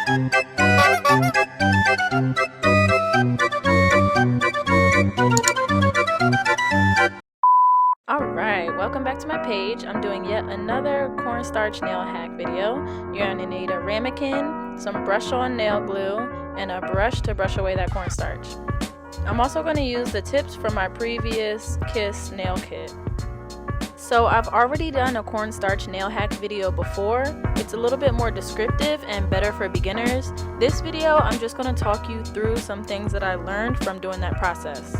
Alright, welcome back to my page. I'm doing yet another cornstarch nail hack video. You're going to need a ramekin, some brush on nail glue, and a brush to brush away that cornstarch. I'm also going to use the tips from my previous Kiss nail kit. So I've already done a cornstarch nail hack video before. It's a little bit more descriptive and better for beginners. This video, I'm just going to talk you through some things that I learned from doing that process.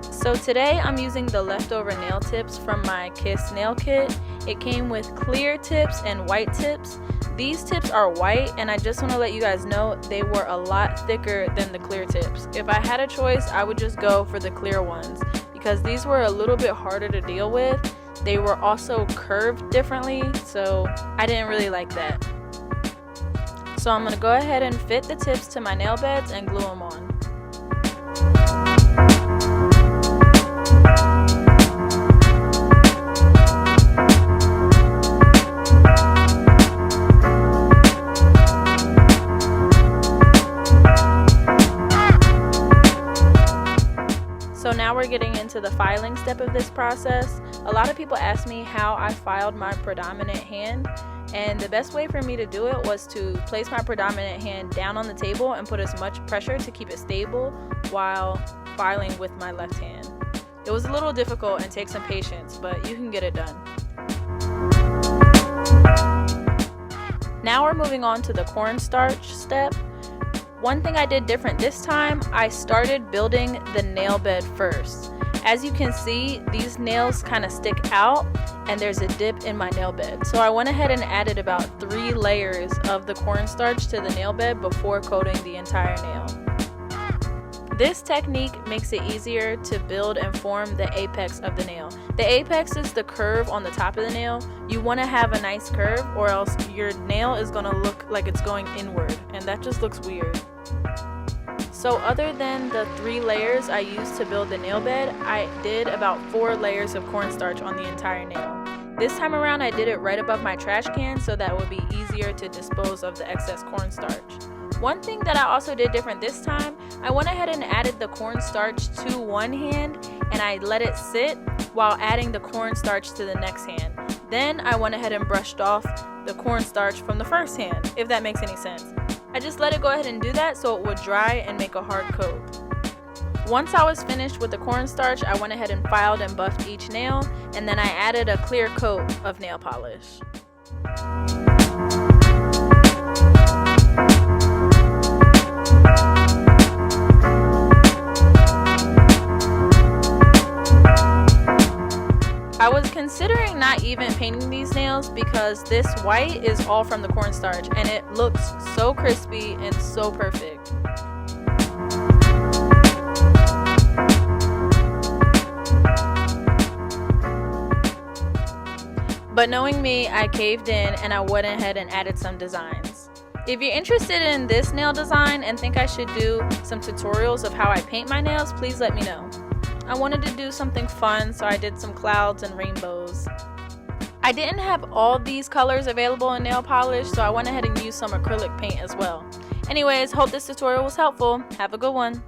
So today I'm using the leftover nail tips from my Kiss nail kit. It came with clear tips and white tips. These tips are white, and I just want to let you guys know they were a lot thicker than the clear tips. If I had a choice, I would just go for the clear ones because these were a little bit harder to deal with. They were also curved differently, so I didn't really like that. So I'm going to go ahead and fit the tips to my nail beds and glue them on. So now we're getting into the filing step of this process. A lot of people ask me how I filed my predominant hand, and the best way for me to do it was to place my predominant hand down on the table and put as much pressure to keep it stable while filing with my left hand. It was a little difficult and takes some patience, but you can get it done. Now we're moving on to the cornstarch step. One thing I did different this time, I started building the nail bed first. As you can see, these nails kind of stick out and there's a dip in my nail bed. So I went ahead and added about 3 layers of the cornstarch to the nail bed before coating the entire nail. This technique makes it easier to build and form the apex of the nail. The apex is the curve on the top of the nail. You want to have a nice curve or else your nail is going to look like it's going inward, and that just looks weird. So other than the 3 layers I used to build the nail bed, I did about 4 layers of cornstarch on the entire nail. This time around I did it right above my trash can so that it would be easier to dispose of the excess cornstarch. One thing that I also did different this time, I went ahead and added the cornstarch to one hand and I let it sit while adding the cornstarch to the next hand. Then I went ahead and brushed off the cornstarch from the first hand, if that makes any sense. I just let it go ahead and do that so it would dry and make a hard coat. Once I was finished with the cornstarch, I went ahead and filed and buffed each nail, and then I added a clear coat of nail polish. I was considering not even painting these nails because this white is all from the cornstarch and it looks so crispy and so perfect. But knowing me, I caved in and I went ahead and added some designs. If you're interested in this nail design and think I should do some tutorials of how I paint my nails, please let me know. I wanted to do something fun, so I did some clouds and rainbows. I didn't have all these colors available in nail polish, so I went ahead and used some acrylic paint as well. Anyways, hope this tutorial was helpful. Have a good one.